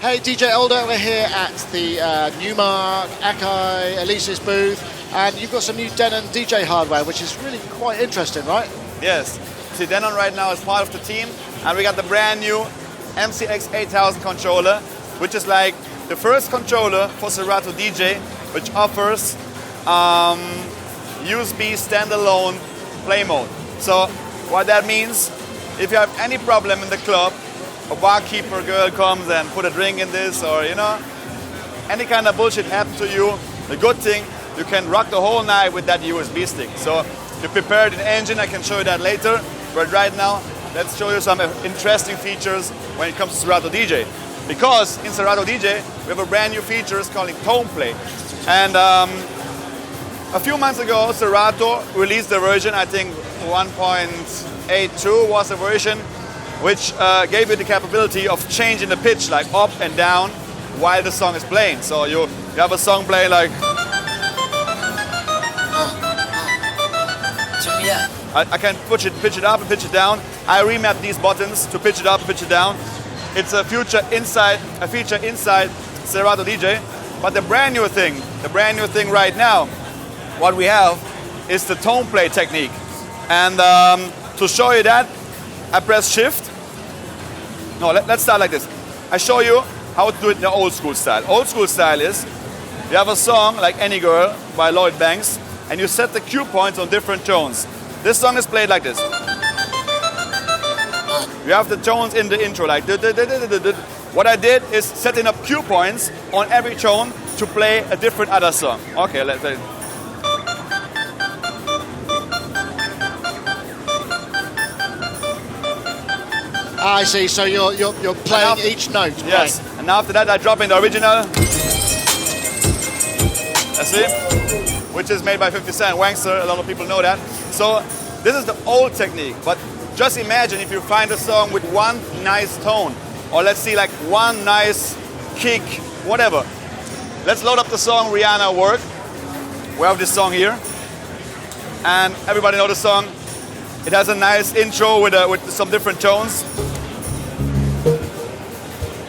Hey, DJ OLDE, we're here at the Newmark, Akai, Elise's booth, and you've got some new Denon DJ hardware, which is really quite interesting, right? Yes. See, Denon right now is part of the team, and we got the brand new MCX8000 controller, which is like the first controller for Serato DJ, which offers USB standalone play mode. So what that means, if you have any problem in the club, a barkeeper girl comes and put a drink in this, or you know, any kind of bullshit happens to you, the good thing, you can rock the whole night with that USB stick. So you prepared an engine, I can show you that later, but right now let's show you some interesting features when it comes to Serato DJ. Because in Serato DJ we have a brand new feature called tone play. And a few months ago Serato released the version, I think 1.82 was the version, which gave you the capability of changing the pitch like up and down while the song is playing. So you have a song playing like I can pitch it up and pitch it down. I remap these buttons to pitch it up and pitch it down. It's a feature inside Serato DJ. But the brand new thing right now, what we have is the tone play technique. And to show you that, I press shift. No, let's start like this. I show you how to do it in the old school style. Old school style is, you have a song like Any Girl by Lloyd Banks, and you set the cue points on different tones. This song is played like this. You have the tones in the intro, like what I did is setting up cue points on every tone to play a different other song. Okay, let's say. I see, so you're playing each note. Yes, right. And after that I drop in the original. That's it. Which is made by 50 Cent, Wangster, a lot of people know that. So this is the old technique, but just imagine if you find a song with one nice tone, or let's see like one nice kick, whatever. Let's load up the song Rihanna Work. We have this song here, and everybody know the song. It has a nice intro with some different tones.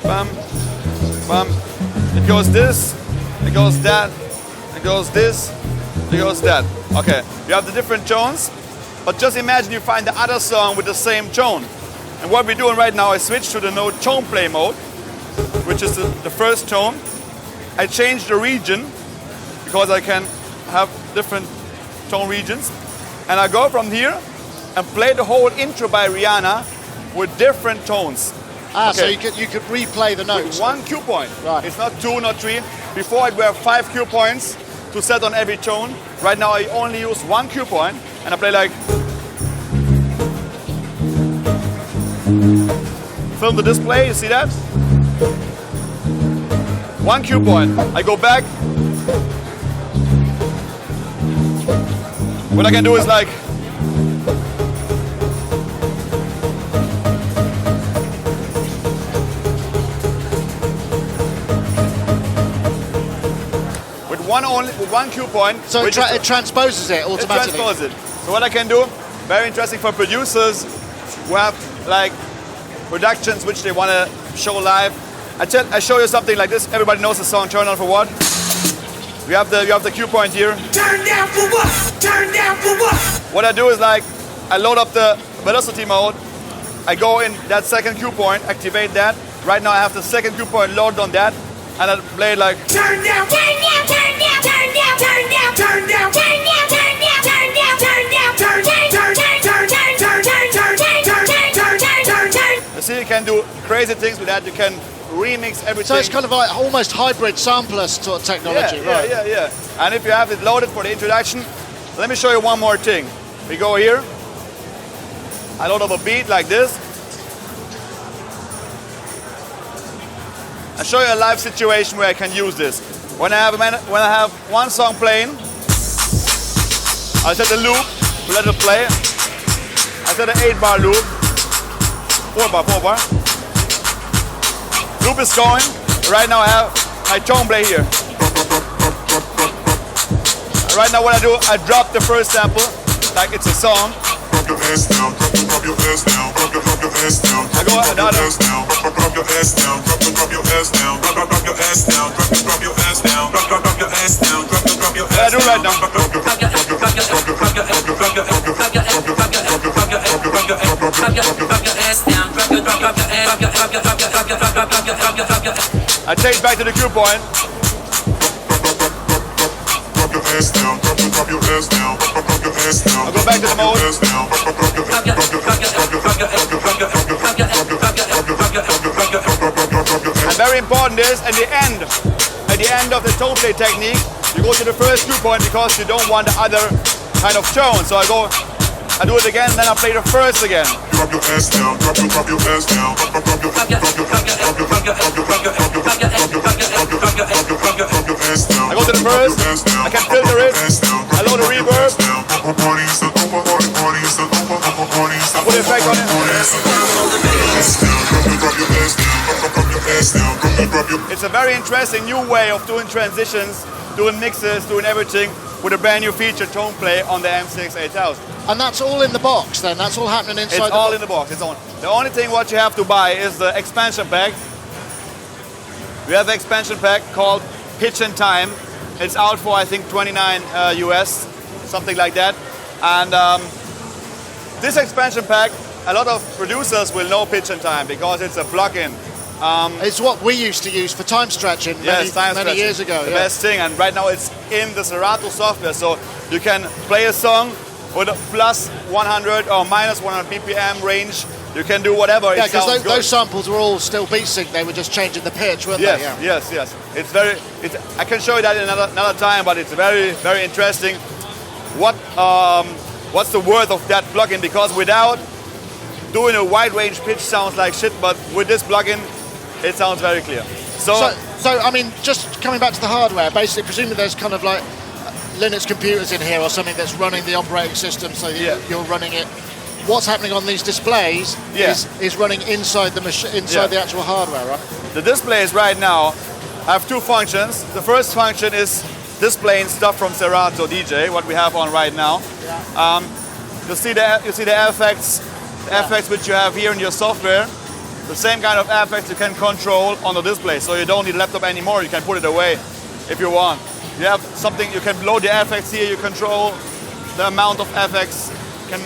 Bam, bam. It goes this, it goes that, it goes this, it goes that. Okay, you have the different tones, but just imagine you find the other song with the same tone. And what we're doing right now is switch to the note tone play mode, which is the first tone. I change the region because I can have different tone regions, and I go from here and play the whole intro by Rihanna with different tones. Ah, okay. So you could replay the notes. With one cue point. Right. It's not 2, not 3. Before I have 5 cue points to set on every tone. Right now I only use 1 cue point, and I play like. Film the display, you see that? 1 cue point. I go back. What I can do is like. With one cue point. So it transposes it automatically? It transposes it. So what I can do, very interesting for producers who have like productions which they want to show live. I show you something like this. Everybody knows the song Turn On For What? You have the cue point here. Turn down for what? Turn down for what? What I do is like, I load up the velocity mode. I go in that second cue point, activate that. Right now I have the second cue point loaded on that. And I play it like turn down, turn down, turn down, turn down, turn down, turn down, turn down, turn down, turn down, turn down, turn down, turn down, turn down, turn down, turn down, turn down. You see, you can do crazy things with that. You can remix everything. So it's kind of like almost hybrid sampler sort of technology, right? Yeah. And if you have it loaded for the introduction, let me show you one more thing. We go here. I load up a beat like this. I'll show you a live situation where I can use this. When I have one song playing, I set the loop to let it play. I set an 8-bar loop, 4-bar. Loop is going. Right now I have my tone play here. Right now what I do, I drop the first sample like it's a song. I go another. What I do right now. I change back to the cue point. I'll go back to the mode. And very important is at the end of the tone play technique, you go to the first cue point because you don't want the other kind of tone. So I do it again, then I play the first again. Drop your ass down, drop your ass down, drop your ass down. I go to the first, I can filter it, I load the reverb, I put effect on it. It's a very interesting new way of doing transitions, doing mixes, doing everything with a brand new feature tone play on the MCX8000. And that's all in the box then? That's all happening inside It's all in the box. It's on. The only thing what you have to buy is the expansion pack. We have the expansion pack called Pitch and Time. It's out for I think 29 US, something like that. And this expansion pack, a lot of producers will know Pitch and Time because it's a plugin. It's what we used to use for time stretching many years ago. The best thing, and right now it's in the Serato software, so you can play a song with a plus 100 or minus 100 BPM range. You can do whatever. Yeah, because those samples were all still beat sync. They were just changing the pitch, weren't they? Yeah. Yes. It's very. I can show you that in another time, but it's very, very interesting. What's the worth of that plugin? Because without doing a wide range pitch sounds like shit, but with this plugin, it sounds very clear. So I mean, just coming back to the hardware, basically, presumably there's kind of like Linux computers in here or something that's running the operating system, so you're running it. What's happening on these displays is running inside the machine, the actual hardware, right? The displays right now have two functions. The first function is displaying stuff from Serato DJ, what we have on right now. Yeah. You see the effects, which you have here in your software. The same kind of effects you can control on the display, so you don't need a laptop anymore. You can put it away if you want. You have something, you can load the effects here, you control the amount of effects, you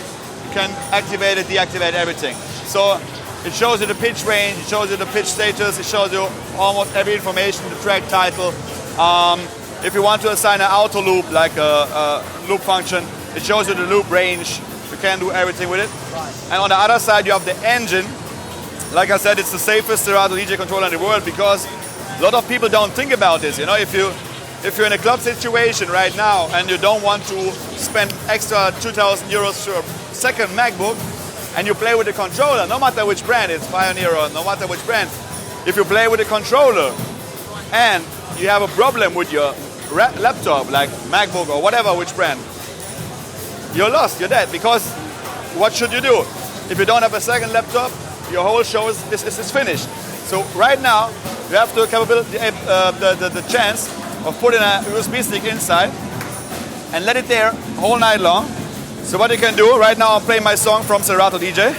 can activate it, deactivate everything. So it shows you the pitch range, it shows you the pitch status, it shows you almost every information, the track title. If you want to assign an auto loop, like a loop function, it shows you the loop range. You can do everything with it. Right. And on the other side, you have the engine. Like I said, it's the safest Serato DJ controller in the world because a lot of people don't think about this. You know, if you're in a club situation right now and you don't want to spend extra 2,000 euros for a second MacBook and you play with the controller, no matter which brand, it's Pioneer or no matter which brand, if you play with the controller and you have a problem with your laptop, like MacBook or whatever, which brand, you're lost, you're dead, because what should you do? If you don't have a second laptop, your whole show is finished. So right now, you have the capability, the chance of putting a USB stick inside and let it there whole night long. So what you can do, right now I'm playing my song from Serato DJ.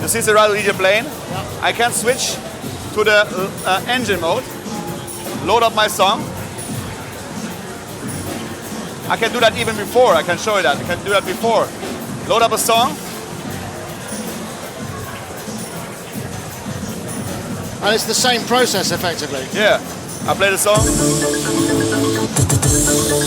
You see Serato DJ playing? I can switch to the engine mode, load up my song. I can do that even before, I can show you that. I can do that before. Load up a song. And it's the same process, effectively. Yeah, I play the song.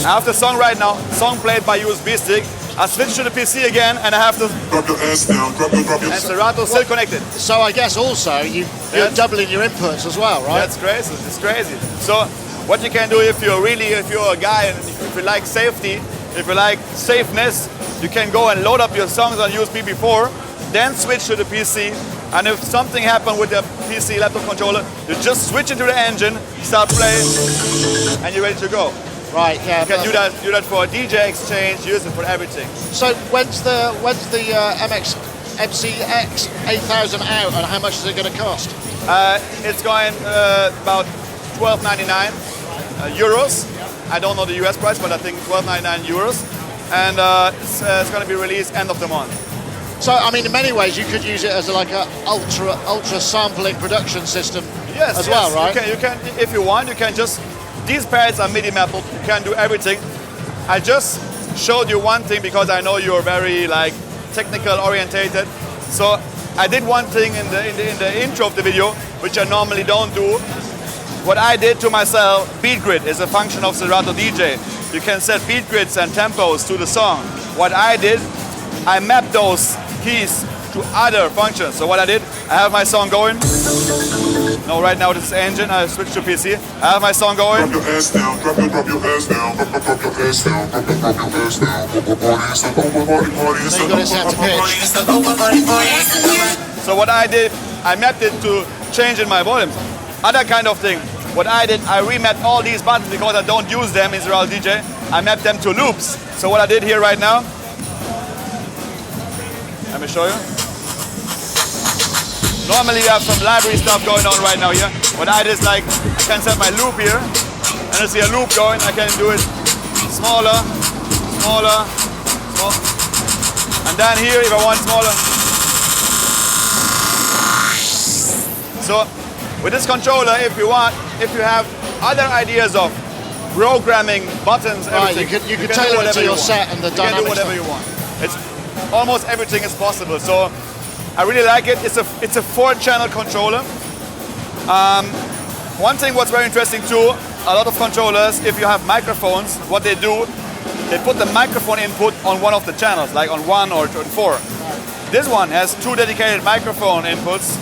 I have the song right now, song played by USB stick. I switch to the PC again and I have to... And Serato's still connected. So I guess also you're doubling your inputs as well, right? That's crazy, it's crazy. So what you can do if you're a guy and if you like safety, if you like safeness, you can go and load up your songs on USB before, then switch to the PC. And if something happened with the PC laptop controller, you just switch into the engine, start playing, and you're ready to go. Right, yeah. You can do that for a DJ exchange, use it for everything. So when's the MCX8000 out, and how much is it going to cost? It's going about €12.99 euros. I don't know the US price, but I think €12.99 euros. And it's going to be released end of the month. So, I mean, in many ways, you could use it as like a ultra sampling production system as well, right? You can, if you want, you can just, these pads are MIDI mapped, you can do everything. I just showed you one thing because I know you're very like technical orientated. So I did one thing in the intro of the video, which I normally don't do. What I did to myself, beat grid is a function of Serato DJ. You can set beat grids and tempos to the song. What I did, I mapped those keys to other functions. So what I did, I have my song going. No, right now this is engine, I switched to PC. I have my song going. Drop your ass down, drop your ass down, drop your ass down, drop your ass down. So you got it set to pitch. So what I did, I mapped it to change in my volumes. Other kind of thing. What I did, I remapped all these buttons because I don't use them in Serato DJ. I mapped them to loops. So what I did here right now, let me show you. Normally you have some library stuff going on right now here. What I did is like, I can set my loop here, and I see a loop going, I can do it smaller, smaller, small. And then here, if I want smaller. So, with this controller, if you have other ideas of programming buttons, everything, you can tailor it to your set and the dynamics. You can do whatever you want. It's almost everything is possible. So I really like it. It's a 4-channel controller. One thing what's very interesting too, a lot of controllers, if you have microphones, what they do, they put the microphone input on one of the channels, like on 1 or 4. This one has 2 dedicated microphone inputs.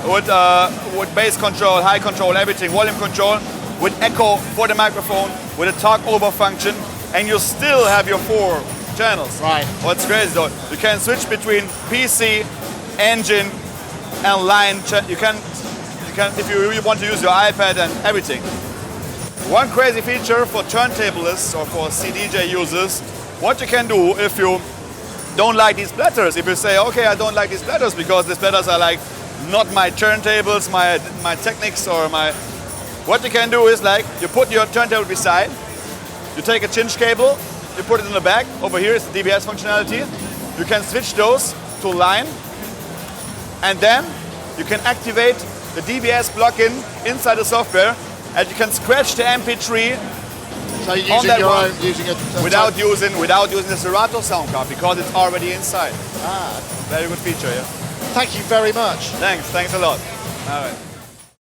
With bass control, high control, everything, volume control, with echo for the microphone, with a talk over function, and you still have your 4 channels. Right. What's crazy though, you can switch between PC, engine, and line. You can if you really want to use your iPad and everything. One crazy feature for turntablists or for CDJ users, what you can do if you don't like these splatters, if you say, okay, I don't like these splatters because the splatters are like not my turntables, my techniques, or my... What you can do is like, you put your turntable beside, you take a cinch cable, you put it in the back, over here is the DBS functionality, you can switch those to line, and then you can activate the DBS plugin inside the software, and you can scratch the MP3 so you're on using that your one own, using a without using the Serato sound card, because it's already inside. Ah, Very good feature, yeah. thank you very much. Thanks a lot. All right.